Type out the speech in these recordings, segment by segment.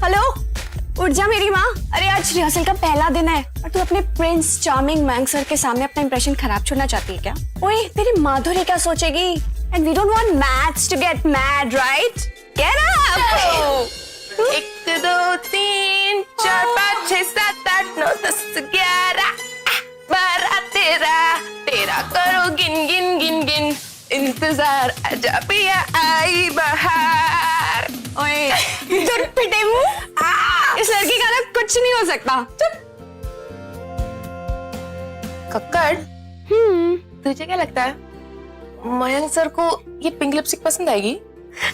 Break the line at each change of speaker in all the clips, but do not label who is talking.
Hello, उठ जा मेरी माँ। अरे आज रिहर्सल का पहला दिन है और तू अपने प्रिंस चार्मिंग मैंग सर के सामने अपना इंप्रेशन खराब छोड़ना चाहती है क्या? ओए तेरी माधुरी क्या सोचेगी? And we don't want maths to get mad, right? Get up!
1 2 3 4 5 6 7 8 9 10 11 12 13 करो गिन गिन गिन गिन, इंतजार आजा पिया आई बहार।
ओए दूर पिटे मुंह। इस लड़की का ना कुछ नहीं हो सकता। चुप।
कक्कड़, तुझे क्या लगता है मयंक सर को ये पिंक लिपस्टिक पसंद आएगी?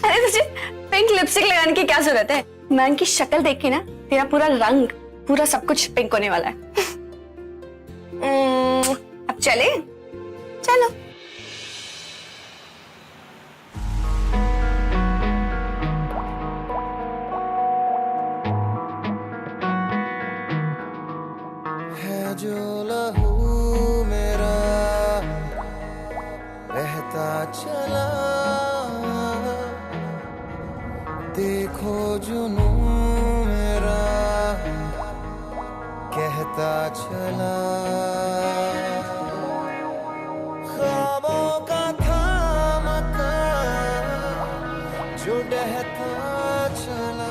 अरे तुझे पिंक लिपस्टिक लगाने की क्या जरूरत है? मैंग की शक्ल देख के ना तेरा पूरा रंग, पूरा सब कुछ पिंक होने वाला है। अब चले? चलो।
है जो लहू मेरा बहता चला, देखो जुनू मेरा कहता चला। ख्वाबों का था मकान जो डहता चला।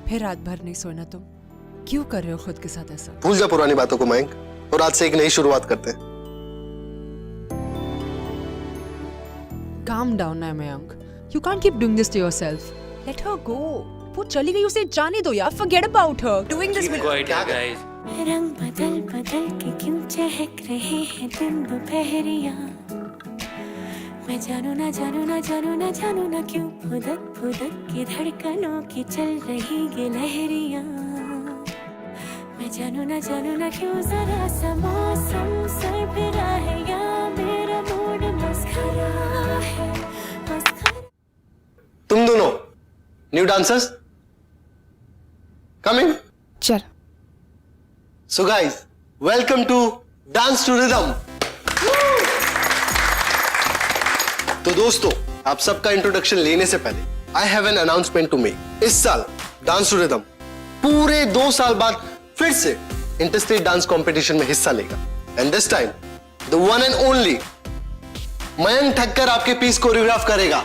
फिर रात भर नहीं सोना तुम? क्यों कर रहे हो खुद के साथ ऐसा?
भूल जा पुरानी बातों को मयंक, और आज से एक नई शुरुआत करते हैं।
Calm down ना Mayank. You can't keep doing this to yourself. Let her go. वो चली गई, उसे जाने दो यार। Forget about her. Doing this will...
guys.
रंग बदल बदल के क्यों चहक रहे हैं दिन दोपहरिया। मैं जानू ना जानू ना जानू ना जानू ना क्यों फुदक फुदक के धड़कनों की चल रही ये लहरिया। मैं जानू ना क्यों जरा सा मौसम सरफिरा है या मेरा मूड मस्खरा है, मस्खरा।
तुम दोनों न्यू डांसर्स कमिंग।
चल।
So guys, welcome to Dance to Rhythm. तो दोस्तों, आप सबका इंट्रोडक्शन लेने से पहले I have an announcement to make. इस साल डांस टू रिदम पूरे 2 साल बाद फिर से इंटरस्टेट डांस कंपटीशन में हिस्सा लेगा। And this time the one and only Mayank Thakkar आपके पीस कोरियोग्राफ करेगा।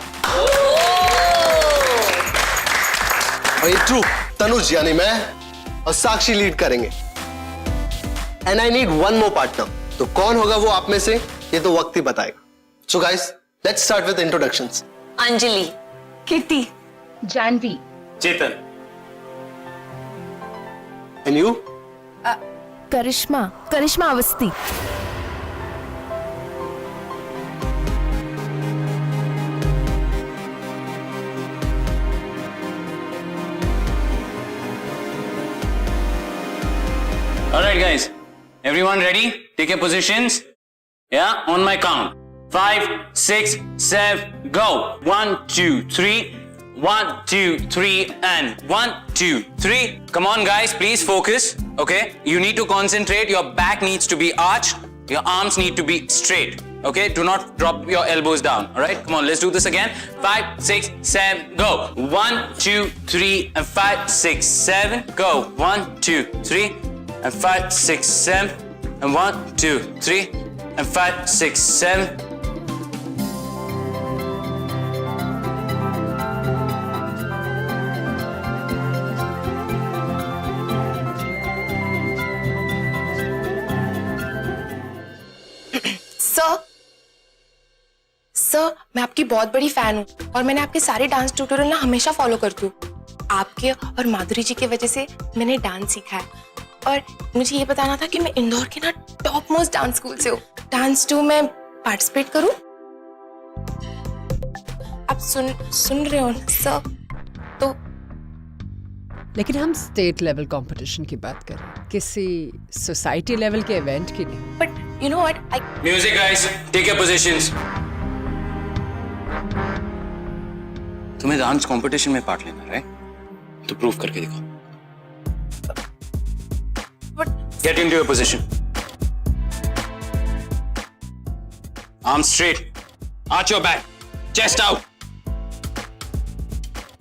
और ये ट्रू तनुज यानी मैं और साक्षी लीड करेंगे। And I need one more partner. तो कौन होगा वो आप में से, ये तो वक्त ही बताएगा। So guys, let's start with introductions.
Anjali,
Kirti,
Janvi,
Chetan,
and you?
Karishma Awasthi.
All right, guys. Everyone ready? Take your positions. Yeah, on my count. 5, 6, 7, go. 1, 2, 3. 1, 2, 3, and 1, 2, 3. Come on, guys, please focus. Okay, you need to concentrate. Your back needs to be arched. Your arms need to be straight. Okay, do not drop your elbows down. All right, come on, let's do this again. 5, 6, 7, go. 1, 2, 3, and 5, 6, 7, go. 1, 2, 3, and 5, 6, 7, and 1, 2, 3, and 5, 6, 7.
Sir, मैं आपकी बहुत बड़ी fan हूँ और मैंने आपके सारे dance tutorial ना हमेशा फॉलो करती हूँ। आपके और माधुरी जी की वजह से मैंने डांस सीखा है और मुझे ये बताना था कि मैं इंदौर के ना टॉप मोस्ट डांस स्कूल से हूँ। डांस 2 में पार्टिसिपेट करूँ? आप सुन रहे हो ना सर? तो
लेकिन हम स्टेट लेवल कंपटीशन की बात कर रहे हैं, किसी सोसाइटी लेवल के इवेंट की नहीं।
But you know what, I
Music, guys, take your positions. तुम्हें डांस कंपटीशन में पार्ट लेना है, तो प्रूव करके दिखाओ। Get into your position. Arms straight. Arch your back. Chest out.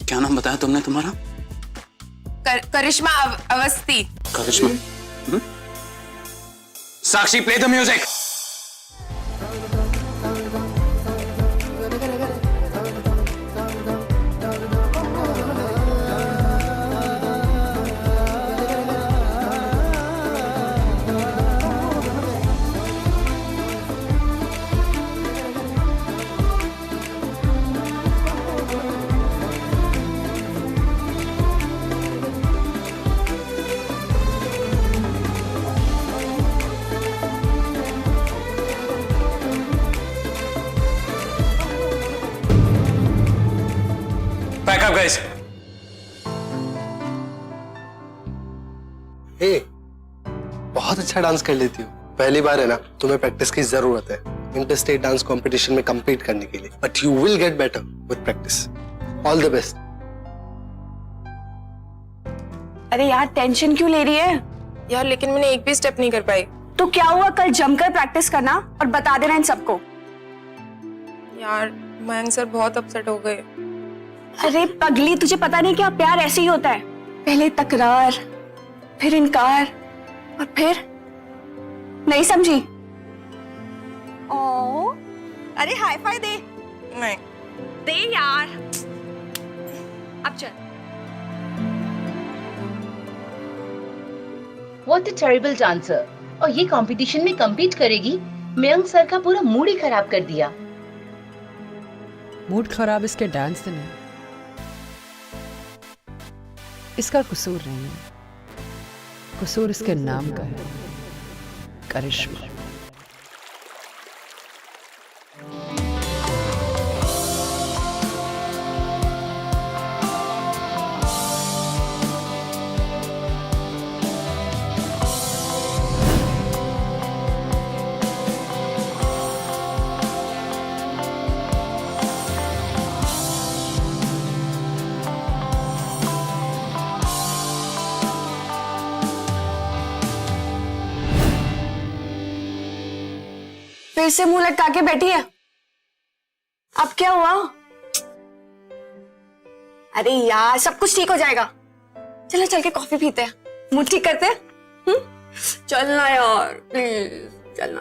क्या नाम बताया तुमने तुम्हारा?
करिश्मा अवस्थी।
करिश्मा। साक्षी, play the music. Back up, guys.
हे, बहुत अच्छा डांस कर लेती हो। पहली बार है ना, तुम्हें प्रैक्टिस की जरूरत है इंटर स्टेट डांस कंपटीशन में compete करने के लिए। But you will get better with practice. All the best.
अरे यार, टेंशन क्यों ले रही है?
यार लेकिन मैंने एक भी स्टेप नहीं कर पाई।
तो क्या हुआ, कल जमकर प्रैक्टिस करना और बता देना इन सबको।
यार मयंक सर बहुत अपसेट हो गए।
अरे पगली, तुझे पता नहीं क्या, प्यार ऐसे ही होता है। पहले तकरार, फिर इनकार और फिर नहीं समझी। ओ, अरे हाई फाई दे।
नहीं
दे यार। अब चल।
What a terrible dancer. और ये कंपटीशन में compete करेगी, मयंक सर का पूरा मूड ही खराब कर दिया।
मूड खराब इसके डांस से नहीं, इसका कसूर नहीं है, कसूर इसके नाम का है, करिश्मा।
फिर से मुंह लटका के बैठी है। अब क्या हुआ? अरे यार, सब कुछ ठीक हो जाएगा। चलो चल के कॉफी पीते हैं, मूड ठीक करते हैं। चलना यार, प्लीज चलना।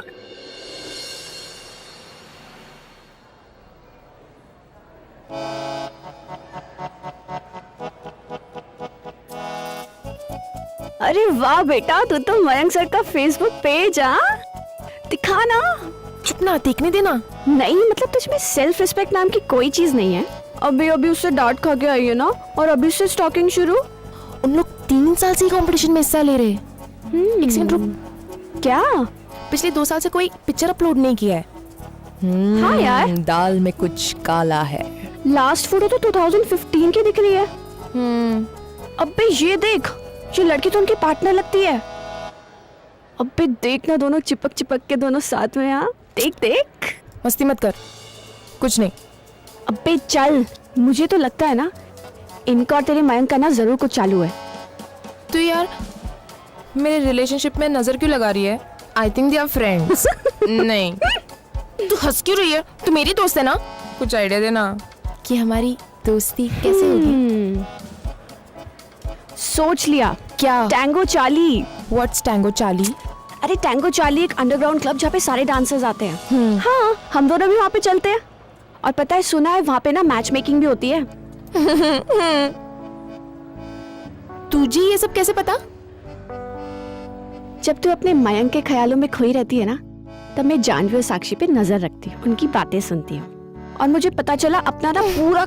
अरे वाह बेटा, तू तो मयंक सर का फेसबुक पेज दिखा ना।
चुप ना, देखने देना।
नहीं मतलब तुझ में सेल्फ रिस्पेक्ट नाम की कोई चीज नहीं है। अभी उससे डांट खा के आई है ना, और अभी से स्टॉकिंग शुरू।
उन लोग 3 साल से कंपटीशन में हिस्सा ले रहे हैं। एक सेकंड रुक।
क्या?
पिछले 2 साल से कोई पिक्चर अपलोड नहीं किया है।
हाँ यार,
दाल में कुछ काला है।
लास्ट फोटो तो 2015 की दिख रही है। अबे ये देख, ये लड़की तो उनकी पार्टनर लगती है। अबे देख ना, दोनों चिपक चिपक के दोनों साथ में। यहाँ देख देख।
मस्ती मत कर, कुछ नहीं।
अबे चल, मुझे तो लगता है ना इनका और तेरे मयंक का ना जरूर कुछ चालू है।
तो यार मेरे रिलेशनशिप में नजर क्यों लगा रही है? I think they are friends. नहीं, तू हंस क्यों रही है? तू मेरी दोस्त है ना, कुछ आइडिया देना कि हमारी दोस्ती कैसे होगी।
सोच लिया
क्या?
टैंगो चाली।
व्हाट्स टैंगो चाली?
अरे टैंगो चाली एक अंडरग्राउंड क्लब जहाँ पे सारे डांसर्स आते हैं। हाँ, हम दोनों भी वहाँ पे चलते हैं। और पता है, सुना है वहाँ पे ना मैच मेकिंग भी होती है।
तुझे ये सब कैसे पता?
जब तू अपने मयंक के ख्यालों में खोई रहती है ना, तब मैं जानवी और साक्षी पे नजर रखती हूँ, उनकी बातें सुनती हूँ। और मुझे पता चला अपना ना पूरा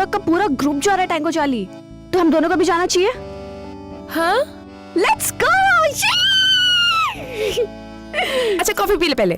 का पूरा ग्रुप जा रहा है टैंगो चाली। तो हम दोनों को भी जाना चाहिए।
हाँ,
लेट्स गो।
अच्छा कॉफी पी ले पहले।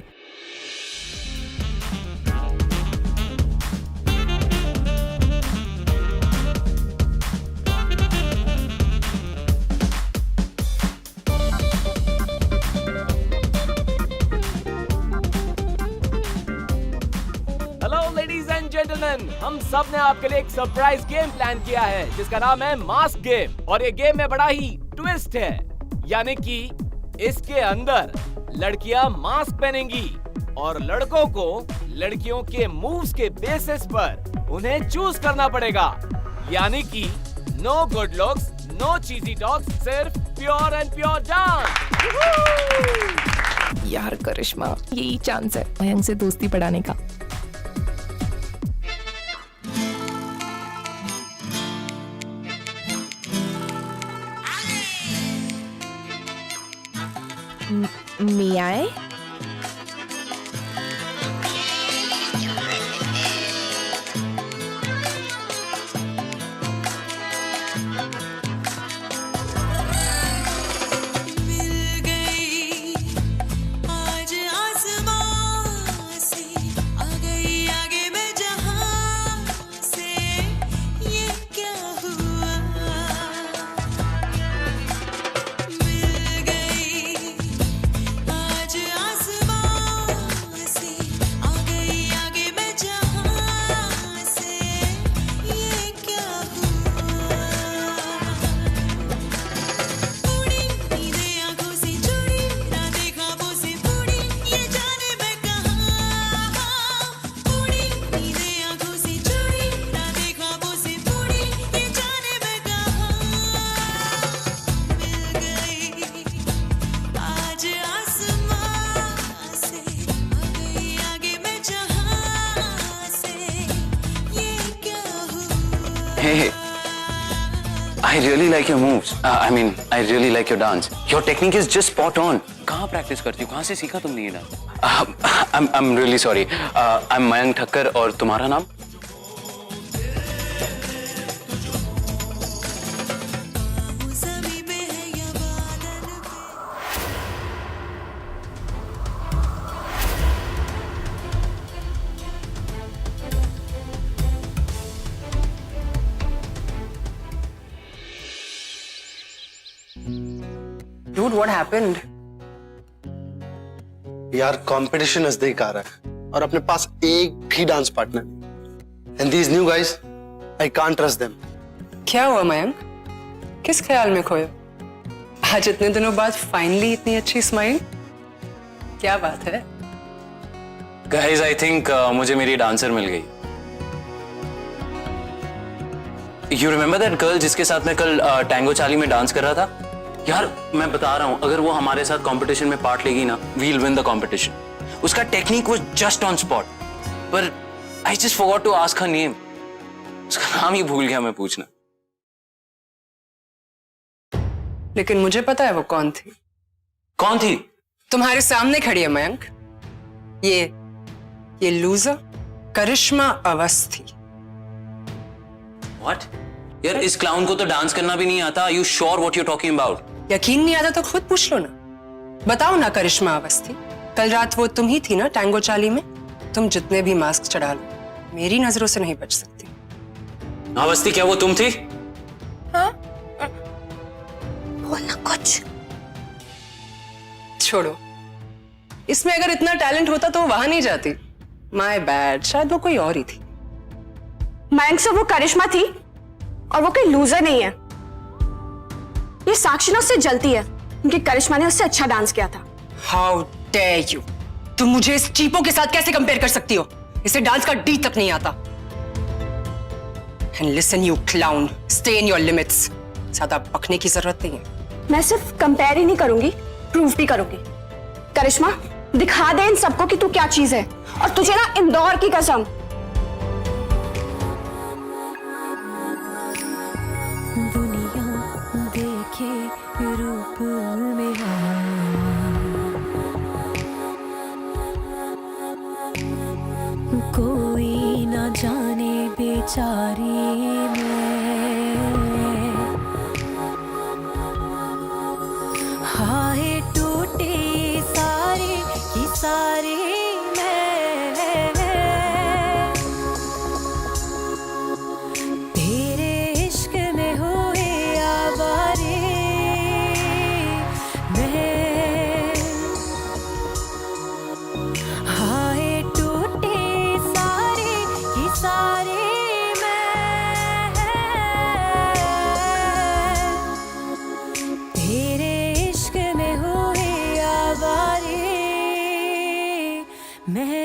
हेलो लेडीज एंड जेंटलमैन, हम सब ने आपके लिए एक सरप्राइज गेम प्लान किया है जिसका नाम है मास्क गेम। और ये गेम में बड़ा ही ट्विस्ट है, यानी कि इसके अंदर लड़कियां मास्क पहनेंगी और लड़कों को लड़कियों के मूव्स के बेसिस पर उन्हें चूज करना पड़ेगा। यानी कि no good looks, no cheesy talks, सिर्फ प्योर एंड प्योर डांस।
यार करिश्मा, यही चांस है मयंक से दोस्ती बढ़ाने का। May I?
Hey, I really like your moves. I really like your dance. Your technique is just spot on. कहाँ practice करती हो? कहाँ से सीखा तुमने ये dance? I'm really sorry. I'm Mayank Thakkar और तुम्हारा नाम?
Dude, what happened?
यार कंपटीशन नजदीक आ रहा है और अपने पास एक भी dance partner. And these new guys, I can't trust them.
क्या हुआ मयंक? किस ख्याल में खोए? आज इतने दिनों बाद फाइनली इतनी अच्छी स्माइल, क्या बात है?
Guys, I think मुझे मेरी डांसर मिल गई। You remember that girl जिसके साथ मैं कल टैंगो चाली में डांस कर रहा था? यार मैं बता रहा हूं, अगर वो हमारे साथ कंपटीशन में पार्ट लेगी ना, we'll win the competition. उसका technique was just on spot, पर I just forgot to ask her name. उसका नाम ही भूल गया मैं पूछना।
लेकिन मुझे पता है वो कौन थी।
कौन थी?
तुम्हारे सामने खड़ी है मयंक। ये लूजर करिश्मा अवस्थी।
What? यार इस क्लाउन को तो डांस करना भी नहीं आता। You sure what you're talking about?
यकीन नहीं आता तो खुद पूछ लो ना। बताओ ना करिश्मा अवस्थी, कल रात वो तुम ही थी ना टैंगो चाली में? तुम जितने भी मास्क चढ़ा लो, मेरी नजरों से नहीं बच सकती।
अवस्थी, क्या वो तुम थी?
हाँ?
बोलना कुछ।
छोड़ो, इसमें अगर इतना टैलेंट होता तो वहां नहीं जाती। माय बैड, शायद वो कोई और ही थी।
मयंक से वो करिश्मा थी और वो कोई लूजर नहीं है। ये साक्षी ना उससे जलती है क्योंकि करिश्मा ने उससे अच्छा डांस किया था।
हाउ डेयर यू, तुम मुझे इस चीपों के साथ कैसे कंपेयर कर सकती हो? इसे डांस का डी तक नहीं आता। And listen you clown, stay in your limits. ज्यादा बकने की जरूरत नहीं है।
मैं सिर्फ कंपेयर ही नहीं करूंगी, प्रूव भी करूंगी। करिश्मा, दिखा दे इन सबको कि तू क्या चीज है। और तुझे ना इंदौर की कसम।
दुनिया देखे रूप मेरा, कोई ना जाने बेचारी मैं, हाय टूटे सारे की सारे मैं, तेरे इश्क में हुए आवारे मैं, हाय टूटे सारे की सारे मैं, तेरे इश्क में हुए आवारे मैं।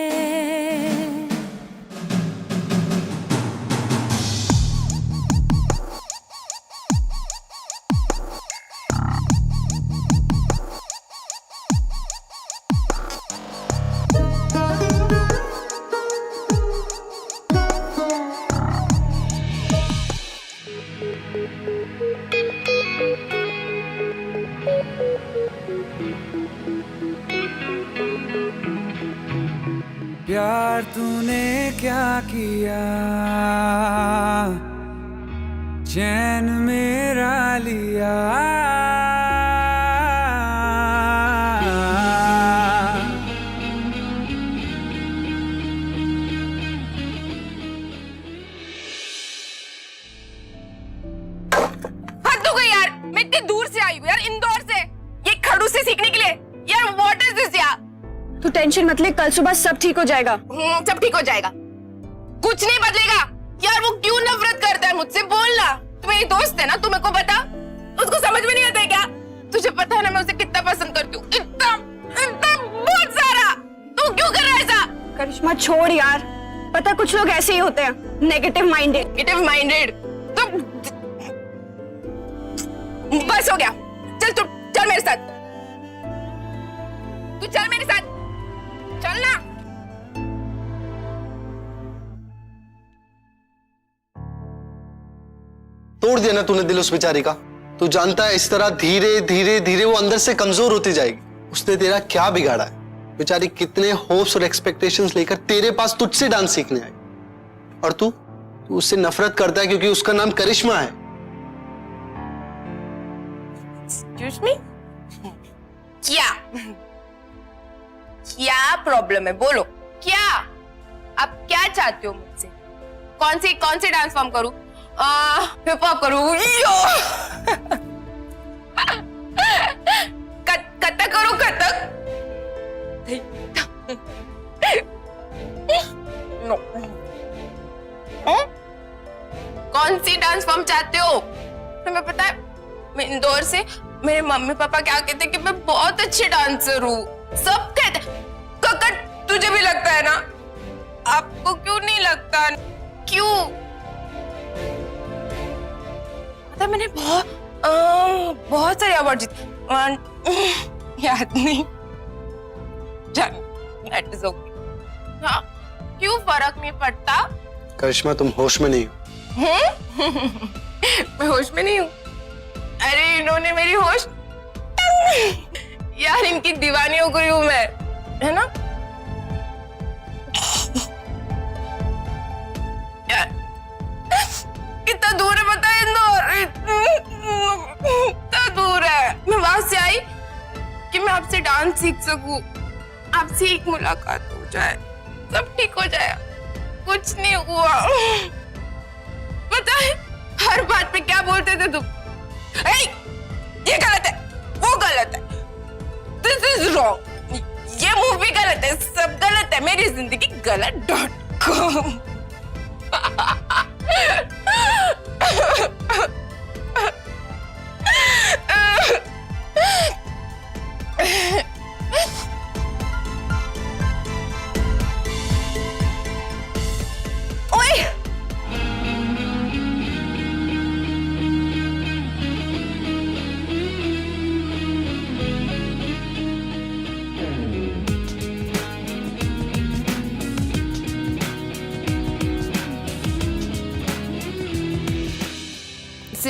प्यार तूने क्या किया, चैन मेरा लिया,
हद हो गई यार, मैं इतनी दूर से आई हूँ यार, इंदौर से, ये खड़ूस से सीखने के लिए। यार व्हाट इज दिस यार।
तू टेंशन मत ले, कल सुबह सब ठीक हो जाएगा।
सब ठीक हो जाएगा, कुछ नहीं बदलेगा। यार वो क्यों नफरत करता है मुझसे, बोलना। तू मेरी दोस्त है ना, तू मेरे को बता। उसको समझ में नहीं आता है क्या? तुझे पता है ना मैं उसे कितना पसंद करती हूँ, इतना इतना बहुत सारा। तू क्यों कर रहा है ऐसा?
करिश्मा छोड़ यार, पता कुछ लोग ऐसे ही होते हैं, नेगेटिव माइंडेड।
नेगेटिव माइंडेड तो बस हो गया। चल तू चल मेरे साथ, तू चल मेरे साथ, चल ना।
तोड़ दिया ना तूने दिल उस बेचारी का। तू जानता है इस तरह धीरे धीरे धीरे वो अंदर से कमजोर होती जाएगी। उसने तेरा क्या बिगाड़ा है? बेचारी कितने होप्स और एक्सपेक्टेशंस लेकर तेरे पास तुझसे डांस सीखने आई, और तू उससे नफरत करता है क्योंकि उसका नाम करिश्मा है।
Excuse me? क्या प्रॉब्लम है, बोलो क्या? आप क्या चाहते हो मुझसे? कौन से डांस फॉर्म करूं? हिप हॉप करूं? कथक करूं? कथक? नो। कौन सी डांस फॉर्म चाहते हो? तुम्हें पता है मैं इंदौर से, मेरे मम्मी पापा क्या कहते हैं कि मैं बहुत अच्छी डांसर हूँ। सब कहते हैं। ककट, तुझे भी लगता है ना? आपको क्यों नहीं लगता? क्यों? पता है मैंने बहुत सारे अवार्ड जीते। याद नहीं। That is okay. हाँ, क्यों फर्क नहीं पड़ता?
करिश्मा तुम होश में नहीं हो।
मैं होश में नहीं हूँ। अरे इन्होंने मेरी होश यार, इनकी दीवानी हो गई हूँ मैं, है ना? यार कितना दूर है पता है इंदौर, कितना दूर है। मैं वहां से आई कि मैं आपसे डांस सीख सकूं, आपसे एक मुलाकात हो जाए, सब ठीक हो जाए। कुछ नहीं हुआ। पता है हर बात पे क्या बोलते थे तुम? ये गलत है, वो गलत है, दिस इज रॉन्ग, ये मूवी गलत है, सब गलत है, मेरी जिंदगी गलत.com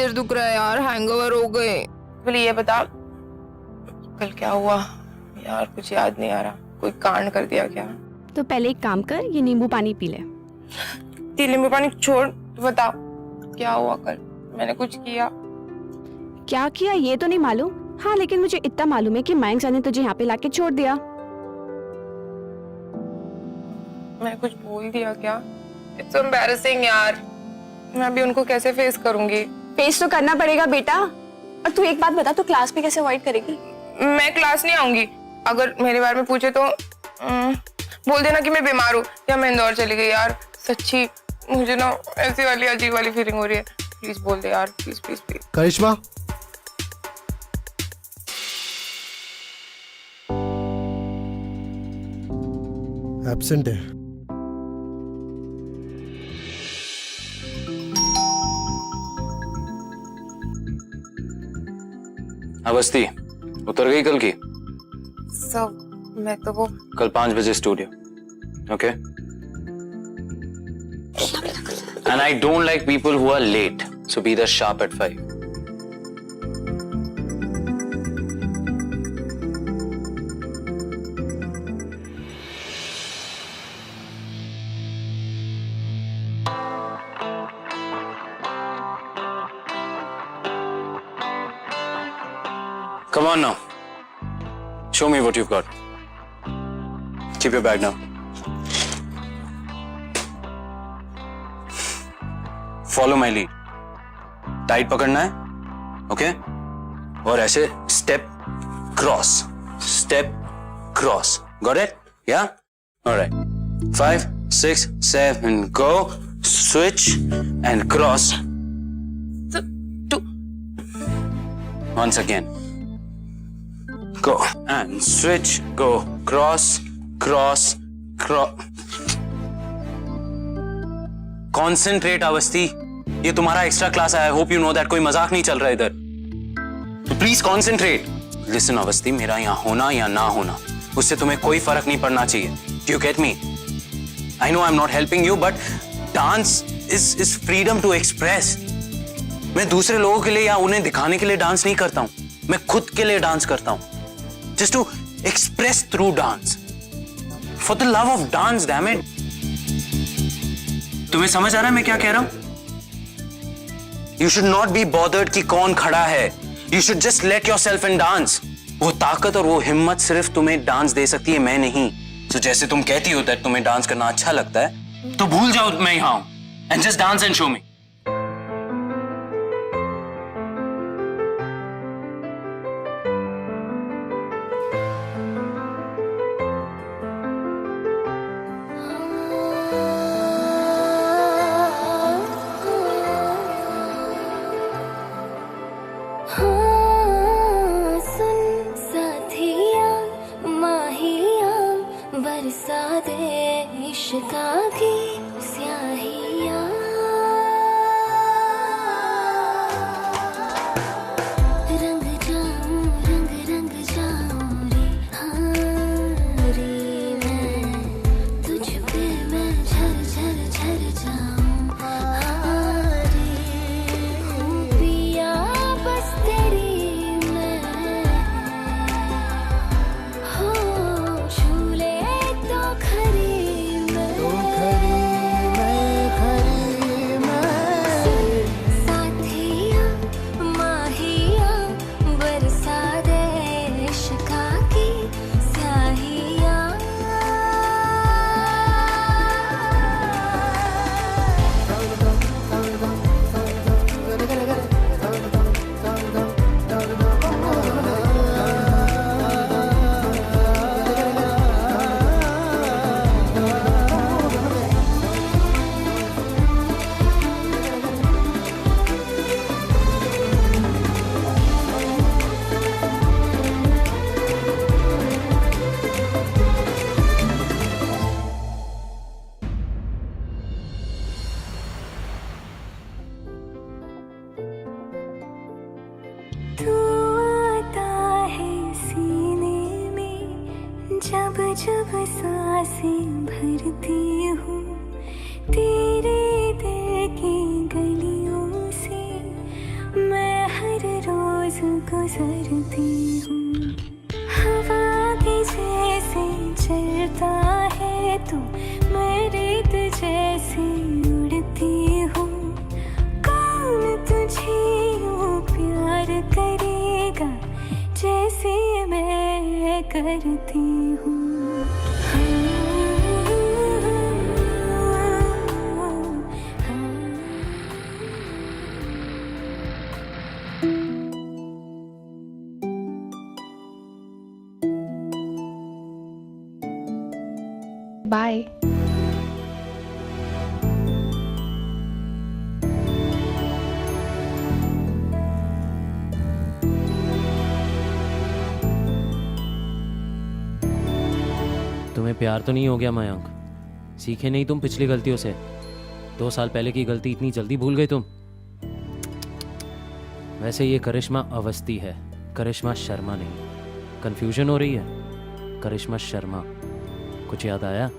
सिर दुख रहा है यार, हैंगओवर हो गए। बोले ये बता कल क्या हुआ यार, कुछ याद नहीं आ रहा। कोई कांड कर दिया क्या?
तो पहले एक काम कर, ये नींबू पानी पी ले।
नींबू पानी छोड़, तू बता क्या हुआ कल? मैंने कुछ किया?
क्या किया ये तो नहीं मालूम, हाँ लेकिन मुझे इतना मालूम है कि मयंक सर ने तुझे यहाँ पे लाके छोड़ दिया।
मैं कुछ बोल दिया क्या? इट्स एम्बैरेसिंग यार, मैं अभी उनको कैसे फेस करूंगी?
फेस तो करना पड़ेगा बेटा। और तू एक बात बता, तू क्लास में कैसे अवॉइड करेगी?
मैं क्लास नहीं आऊंगी। अगर मेरे बारे में पूछे तो बोल देना कि मैं बीमार हूँ या मैं इंदौर चली गई। यार सच्ची मुझे ना ऐसी वाली अजीब वाली फीलिंग हो रही है। प्लीज बोल दे यार, please please please.
Karishma, absent है।
अवस्थी उतर गई कल की?
सब मैं तो वो
कल 5 बजे studio, okay? And I don't like people who are late, so be there sharp at 5. Come on now. Show me what you've got. Keep your bag now. Follow my lead. Tight पकड़ना है, okay? और ऐसे step cross, step cross. Got it? Yeah? All right. 5, 6, 7, go. Switch and cross.
2.
Once again. Go and switch, go, cross, cross, cross. Concentrate Awasthi, ये तुम्हारा extra class है. I hope you know that. कोई मजाक नहीं चल रहा इधर. तो प्लीज कॉन्सेंट्रेट. लिसन अवस्थी, मेरा यहाँ होना या ना होना उससे तुम्हें कोई फर्क नहीं पड़ना चाहिए. Do you get me? I know I'm not helping you, but dance is freedom to express. मैं दूसरे लोगों के लिए या उन्हें दिखाने के लिए डांस नहीं करता हूँ, मैं खुद के लिए डांस करता हूँ. Just to express through dance. For the love of dance, damn it. तुम्हें समझ आ रहा है मैं क्या कह रहा हूं? You should not be bothered कि कौन खड़ा है. You should just let yourself in dance. वो ताकत और वो हिम्मत सिर्फ तुम्हें डांस दे सकती है, मैं नहीं. तो जैसे तुम कहती हो that तुम्हें डांस करना अच्छा लगता है, तो भूल जाओ मैं यहाँ हूं. And just dance and show me.
बरसा दे इश्क़ा की स्याहियाँ, रंग जाऊं रंग रंग जाऊं रे, हाँ रे मैं तुझ पे मैं झर झर झर जाऊं, हाँ रे हूँ पिया बस तेरी मैं, हो झूले तो खरी मैं, साथिया माहिया बरसा दे इश्क़ा की स्याहियाँ. तू आता है सीने में जब जब सांसें भरती हूँ, तेरे दिल की गलियों से गुजरती हूँ। हवा की जैसे चलता है तू, मैं रेत जैसे उड़ती हूँ। कौन तुझे यूं प्यार करेगा जैसे मैं करती हूँ।
बाय।
तुम्हें प्यार तो नहीं हो गया मयंक? सीखे नहीं तुम पिछली गलतियों से? 2 साल पहले की गलती इतनी जल्दी भूल गए तुम? वैसे ये करिश्मा अवस्थी है, करिश्मा शर्मा नहीं। कंफ्यूजन हो रही है? करिश्मा शर्मा। कुछ याद आया?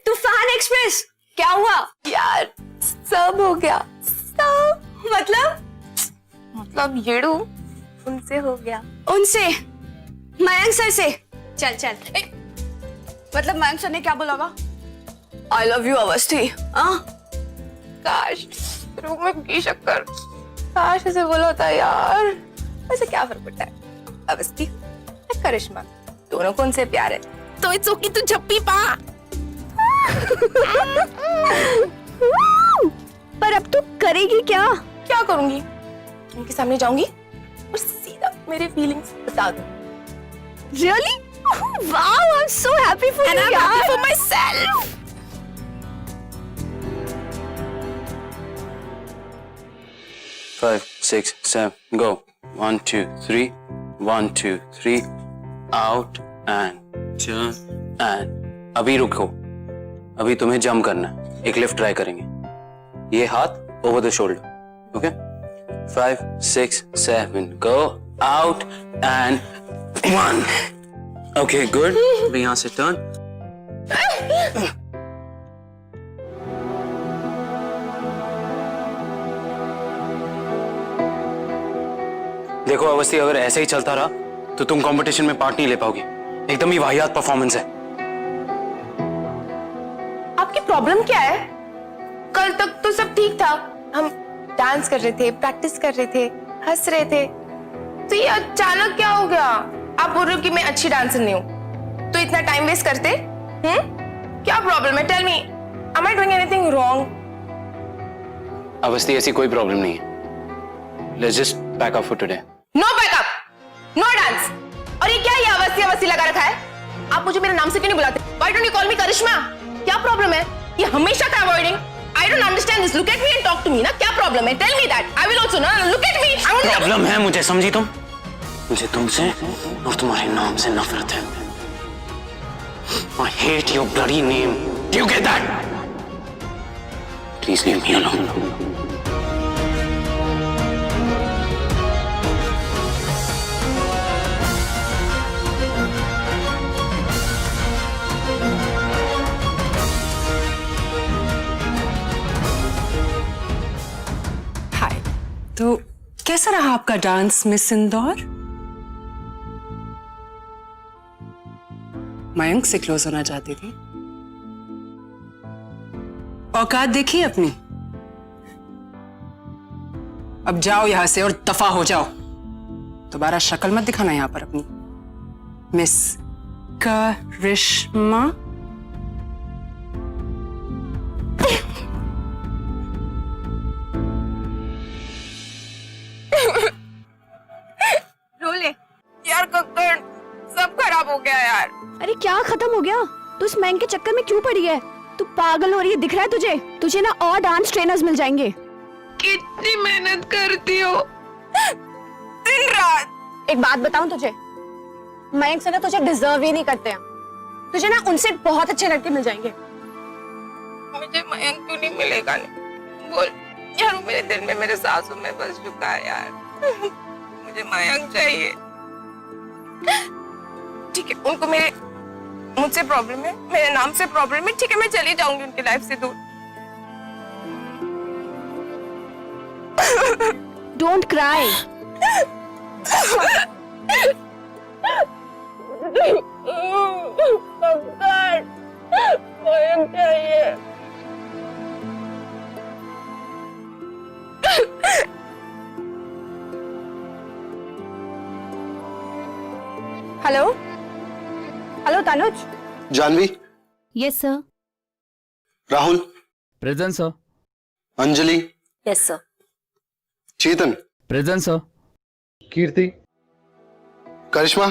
तूफान एक्सप्रेस क्या हुआ
यार सब हो गया, सब। मतलब येड़ू उनसे हो गया।
उनसे? मयंक सर से? चल चल। मतलब मयंक सर ने क्या बोला होगा? I love you Awasthi.
काश रूम में की शक्कर, काश ऐसे बोला होता यार। वैसे क्या फर्क पड़ता है, अवस्थी या करिश्मा, दोनों को उनसे प्यार है तो इट्स ओके तू झप्पी पा।
पर अब तू करेगी क्या?
क्या करूंगी? उनके सामने जाऊंगी और सीधा मेरे फीलिंग्स बता दूं।
Really? Wow, I'm so happy for you.
And I'm happy for myself.
Five, 6, 7, go. 1, 2, 3. 1, 2, 3. Out and turn and. अभी रुको। अभी तुम्हें जंप करना है। एक लिफ्ट ट्राई करेंगे। ये हाथ over the shoulder. Okay? 5, 6, 7, go. Out and 1. Okay, good. अभी यहाँ से टर्न। देखो अवस्थी, अगर ऐसे ही चलता रहा तो तुम कंपटीशन में पार्ट नहीं ले पाओगी। एकदम ही वाहियात परफॉर्मेंस है।
आपकी प्रॉब्लम क्या है? कल तक तो सब ठीक था, हम डांस कर रहे थे, प्रैक्टिस कर रहे थे, हंस रहे थे, तो ये अचानक क्या हो गया? आप बोल रहे हो कि मैं अच्छी डांसर नहीं हूँ, तो इतना टाइम वेस्ट करते? क्या प्रॉब्लम है? Tell me, am I doing anything wrong?
Awasthi, ऐसी कोई प्रॉब्लम नहीं है। Let's just pack up for today.
No backup, no dance. और ये क्या, ये अवस्थी अवस्थी लगा रखा है? आप मुझे मेरे नाम से क्यों नहीं बुलाते? Why don't you call me Karishma? क्या प्रॉब्लम है? ये हमेशा का avoiding. I don't understand this. Look at me and talk to me ना। क्या प्रॉब्लम है? Tell me that. I will also ना। Look at me.
प्रॉब्लम है मुझे, समझी तुम? मुझे तुमसे और तुम्हारे नाम से नफरत है। I hate your bloody name. Do you get that? Please leave me alone.
हाय, तो कैसा रहा आपका डांस मिस इंदौर? मयंक से क्लोज होना चाहती थी? औकात देखी अपनी? अब जाओ यहां से और दफा हो जाओ। दोबारा शक्ल मत दिखाना यहां पर अपनी। मिस करिश्मा।
रोले यार, कक्कड़ सब खराब हो गया यार।
अरे क्या खत्म हो गया? तू इस मैंग के चक्कर में क्यों पड़ी है? तू पागल हो रही है, दिख रहा है तुझे? तुझे ना और डांस ट्रेनर्स मिल जाएंगे।
कितनी मेहनत करती हो दिन रात,
एक बात बताऊं तुझे, मयंक सर ना तुझे डिजर्व ही नहीं करते हैं। तुझे ना उनसे बहुत अच्छे लड़के मिल जाएंगे।
मुझे मयंक क्यों नहीं मिलेगा? नहीं बोल यार, वो मेरे दिल में मेरे सासू में बस चुका है यार। मुझे मयंक चाहिए। ठीक है, उनको मुझसे प्रॉब्लम है, मेरे नाम से प्रॉब्लम है, ठीक है मैं चली जाऊंगी उनकी लाइफ से दूर।
Don't cry.
मयंक चाहिए।
Hello hello Tanuj.
Janvi,
yes sir.
Rahul,
present sir.
Anjali,
yes sir.
Chetan,
present sir.
Kirti, Karishma,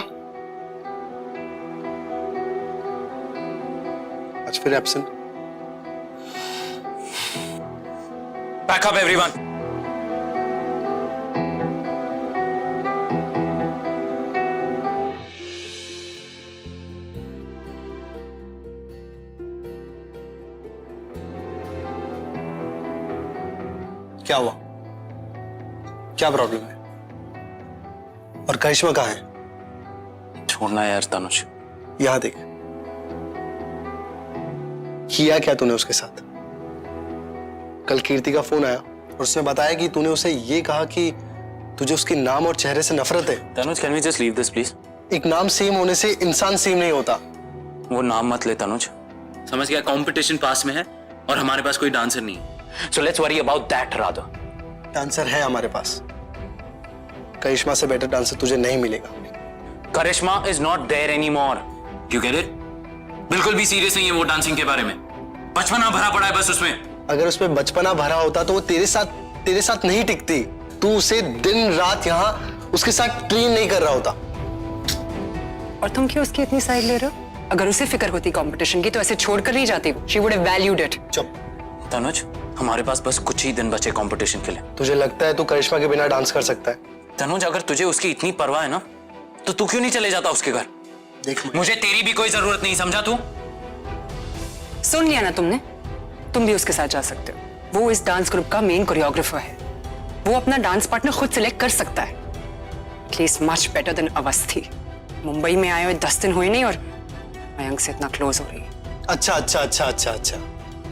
आज फिर एब्सेंट।
Pack up, everyone.
क्या हुआ? क्या प्रॉब्लम है? और करिश्मा कहाँ है?
छोड़ना यार तनुज।
यहां देख, किया क्या तूने उसके साथ? कल कीर्ति का फोन आया और उसने बताया कि तूने उसे ये कहा कि तुझे उसके नाम और चेहरे से नफरत है।
Tanuj, can we just leave this please?
एक नाम सेम होने से इंसान सेम नहीं होता।
वो नाम मत ले तनुज। समझ गया, कंपटीशन पास में है और हमारे पास कोई डांसर नहीं है। So let's worry about that rather.
Dancer है हमारे पास। करिश्मा से बेटर डांसर तुझे नहीं मिलेगा।
Karishma is not there any more. You get it? बिल्कुल भी सीरियस नहीं है वो डांसिंग के बारे में। बचपना भरा पड़ा है बस उसमें।
अगर उसमें बचपना भरा होता तो वो तेरे साथ नहीं टिकती। तू उसे दिन रात यहाँ उसके साथ ट्रेन नहीं कर रहा होता।
और तुम क्यों उसकी इतनी साइड ले रहे हो? अगर उसे फिक्र होती कंपटीशन की तो ऐसे छोड़कर नहीं जाती वो। She would have valued it.
चुप।
तनुज, हमारे पास बस कुछ ही दिन बचे कंपटीशन के लिए।
तुझे लगता है तू करिश्मा के बिना डांस कर सकता है?
तनुज, अगर तुझे उसकी इतनी परवाह है ना तो तू क्यों नहीं चले जाता उसके घर?
देख,
मुझे तेरी भी कोई जरूरत नहीं, समझा तू?
सुन लिया ना तुमने? तुम भी उसके साथ जा सकते हो। वो इस डांस ग्रुप का मेन कोरियोग्राफर है। वो अपना डांस पार्टनर खुद सिलेक्ट कर सकता है। At least much better than Awasthi. Mumbai में आए हुए 10 दिन हुए नहीं और मयंक से इतना क्लोज हो रही है।
अच्छा।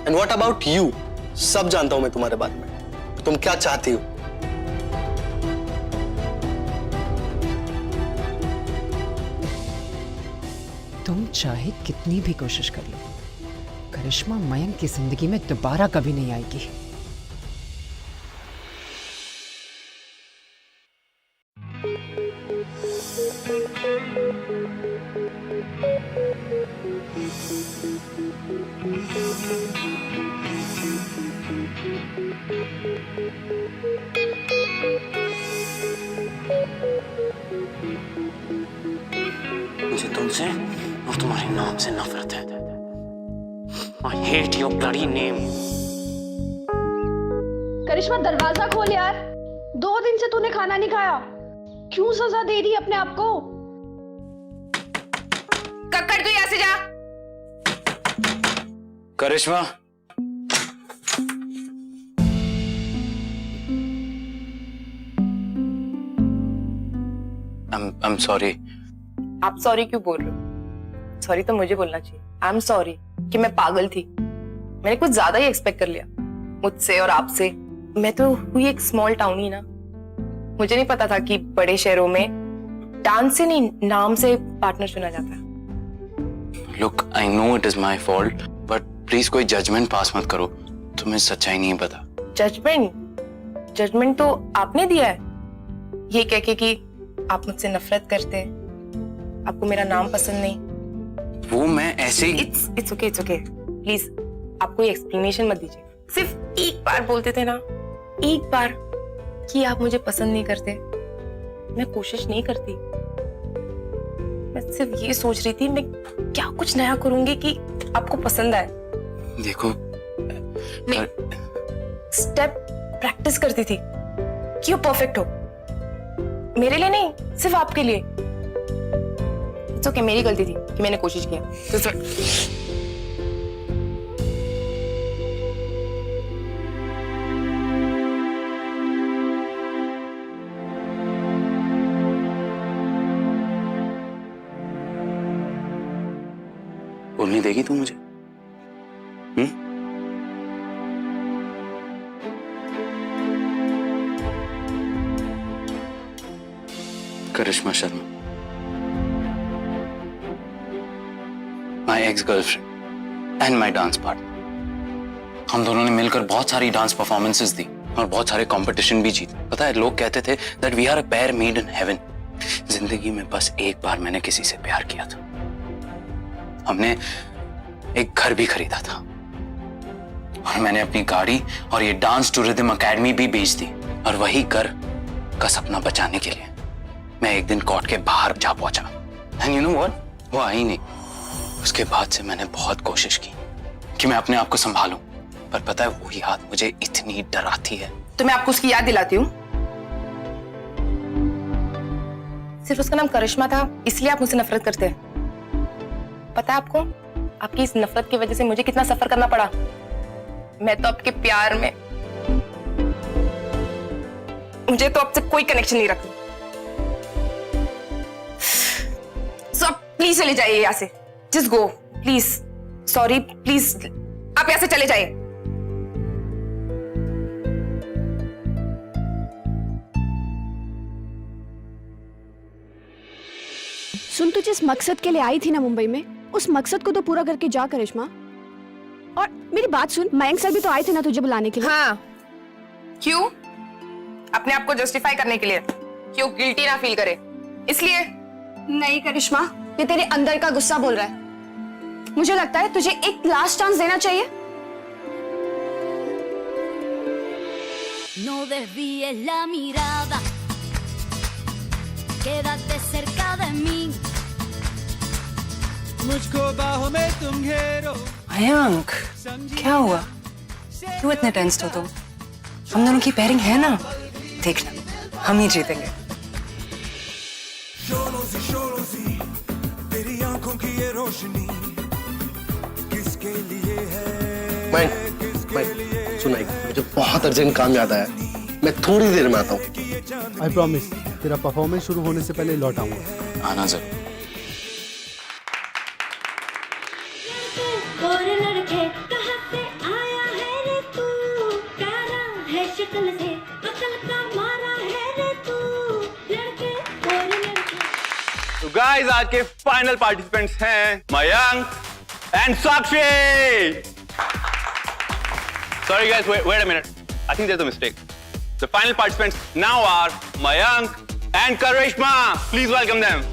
And what about you? सब जानता हूं मैं तुम्हारे बारे में। तुम क्या चाहती हो?
तुम चाहे कितनी भी कोशिश कर लो, करिश्मा मयंक की जिंदगी में दोबारा कभी नहीं आएगी।
मुझे तुमसे और तुम्हारे नाम से नफरत है। I hate your bloody name.
करिश्मा दरवाजा खोल यार। 2 दिन से तूने खाना नहीं खाया। क्यों सजा दे रही अपने आप को?
कक्कड़ तू यहाँ से जा।
करिश्मा, I'm sorry.
आप सॉरी क्यों बोल रहे हो? सॉरी तो मुझे बोलना चाहिए। आई एम सॉरी कि मैं पागल थी। मैंने कुछ ज्यादा ही एक्सपेक्ट कर लिया मुझसे और आपसे। मैं तो हुई एक स्मॉल टाउन ही ना। मुझे नहीं पता था कि बड़े शहरों में डांस से नहीं नाम से पार्टनर चुना जाता है।
Look, I know it is my fault, but please कोई जजमेंट पास मत करो। तुम्हें सच्चाई नहीं पता।
जजमेंट तो आपने दिया है, ये कह के कि आप मुझसे नफरत करते हैं, आपको मेरा नाम पसंद नहीं।
वो मैं ऐसे ही
इट्स ओके प्लीज आप कोई एक्सप्लेनेशन मत दीजिए। सिर्फ एक बार बोलते थे ना, एक बार कि आप मुझे पसंद नहीं करते। मैं कोशिश नहीं करती, मैं सिर्फ ये सोच रही थी मैं क्या कुछ नया करूंगी कि आपको पसंद आए।
देखो,
नहीं, स्टेप प्रैक्टिस करती थी कि वो परफेक्ट हो। मेरे लिए नहीं, सिर्फ आपके लिए। इट्स ओके, मेरी गलती थी कि मैंने कोशिश किया।
बोलने देगी तू मुझे? Karishma Sharma, my ex girlfriend and my dance partner. हम दोनों ने मिलकर बहुत सारी डांस परफॉर्मेंसेस दी और बहुत सारे कंपटीशन भी जीते। पता है, लोग कहते थे that we are a pair made in heaven. जिंदगी में बस एक बार मैंने किसी से प्यार किया था। हमने एक घर भी खरीदा था और मैंने अपनी गाड़ी और ये डांस टू रिदम एकेडमी भी बेच दी। और वही घर का सपना बचाने के लिए मैं एक दिन कोर्ट के बाहर जा पहुंचा। एंड यू नो व्हाट, वो आई नहीं। उसके बाद से मैंने बहुत कोशिश की कि मैं अपने आप को संभालूं, पर पता है वो याद मुझे इतनी डराती है।
तो मैं आपको उसकी याद दिलाती हूँ। सिर्फ उसका नाम करिश्मा था, इसलिए आप मुझसे नफरत करते हैं। पता है आपको, आपकी इस नफरत की वजह से मुझे कितना सफर करना पड़ा। मैं तो आपके प्यार में, मुझे तो आपसे कोई कनेक्शन नहीं रखती। सो आप प्लीज चले जाइए यहाँ से। Just go please. Sorry please, आप यहाँ से चले जाइए।
सुन, तू जिस मकसद के लिए आई थी ना मुंबई में, उस मकसद को तो पूरा करके जा करिश्मा। और मेरी बात सुन, मयंक सर भी तो आए थे ना तुझे बुलाने के लिए।
हाँ, क्यों? अपने आप को जस्टिफाई करने के लिए, क्यों गिल्टी ना फील करे इसलिए?
नहीं करिश्मा, ये तेरे अंदर का गुस्सा बोल रहा है। मुझे लगता है तुझे एक लास्ट चांस देना चाहिए।
No desvíes la mirada, quédate cerca de mí.
मुझको बाहों में तुम घेरो।
मयंक, क्या हुआ? क्यों इतने टेंस्ड हो तुम? हम दोनों की पेयरिंग है ना, देखना हम ही जीतेंगे।
शोलोजी, तेरी आंखों की ये रोशनी किसके लिए है?
मैं सुनाई, मुझे बहुत अर्जेंट काम याद आया। मैं थोड़ी देर में आता हूँ।
आई प्रॉमिस, तेरा परफॉर्मेंस शुरू होने से पहले लौट आऊंगा।
आना जरूर।
और लड़के कहाँ से आया है रे तू, प्यारा है शक्ल से, अकल का मारा है रे तू, लड़के और लड़के।
तो गाइस, आज के फाइनल पार्टिसिपेंट्स हैं Mayank and Sakshi. Sorry guys, wait a minute. I think there's a mistake. The final participants now are Mayank and Karishma. Please welcome them.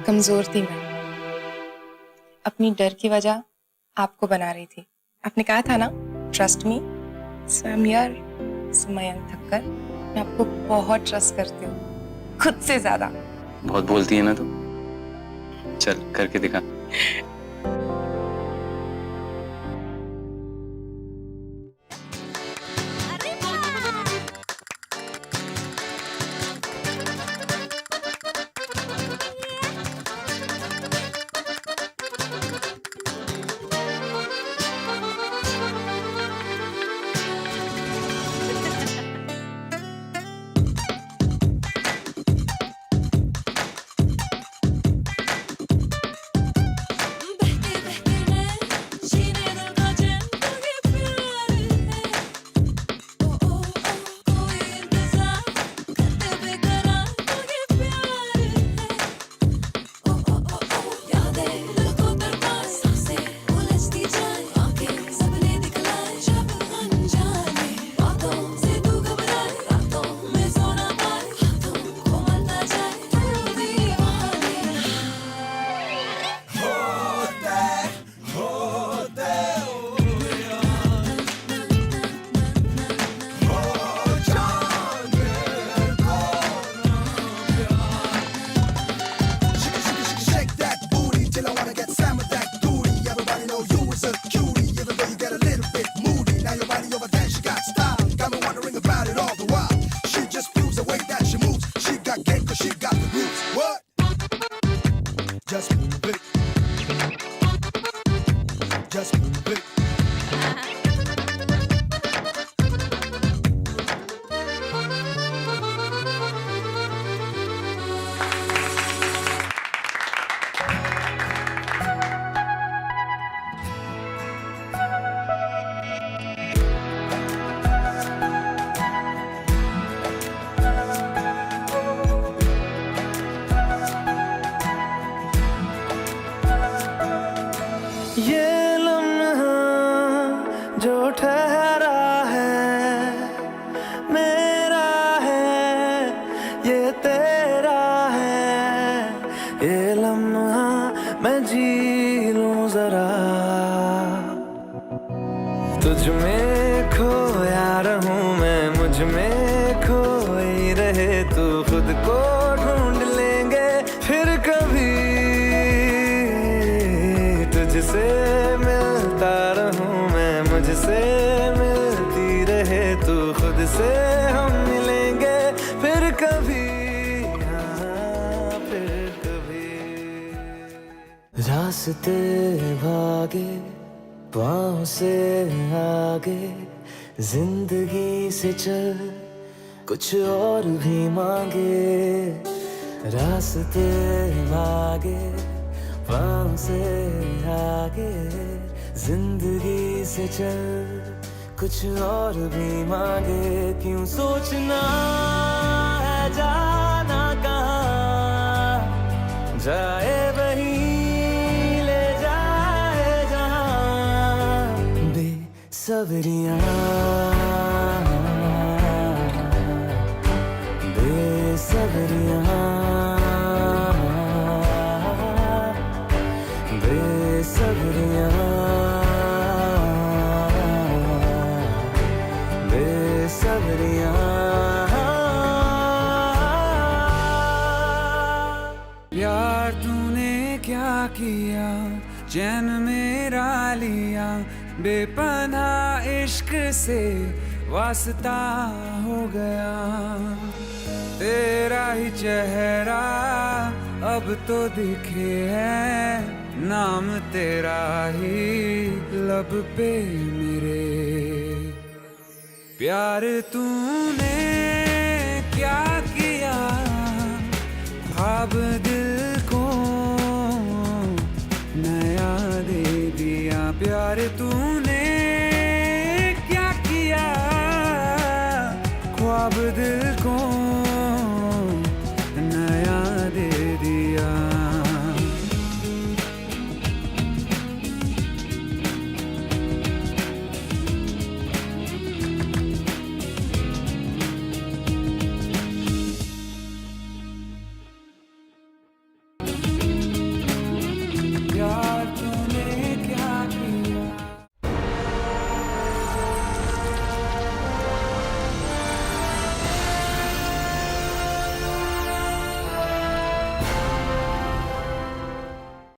कमजोर थी मैं, अपनी डर की वजह आपको बना रही थी। आपने कहा था ना, trust me, so I am here. Mayank Thakkar, मैं आपको बहुत ट्रस्ट करती हूँ, खुद से ज्यादा।
बहुत बोलती है ना तू, चल करके दिखा।
खुद को ढूंढ लेंगे फिर कभी। तुझसे मिलता रहूं मैं, मुझसे मिलती रहे तू, खुद से हम मिलेंगे फिर कभी, हाँ फिर कभी। रास्ते भागे पाँव से आगे, जिंदगी से चल कुछ और भी मांगे। रास्ते भागे पाँव से आगे, जिंदगी से चल कुछ और भी मांगे। क्यों सोचना है जाना कहाँ, जाए वहीं ले जाए जहाँ। बेसब्रियाँ बेसब्रियाँ बेसब्रियाँ बेसब्रियाँ। प्यार तूने क्या किया, चैन मेरा लिया, बेपनाह इश्क से वास्ता हो गया। तेरा ही चेहरा अब तो दिखे है, नाम तेरा ही लब पे मेरे। प्यार तूने क्या किया, ख्वाब दिल को नया दे दिया। प्यार तूने क्या किया, ख्वाब दिल को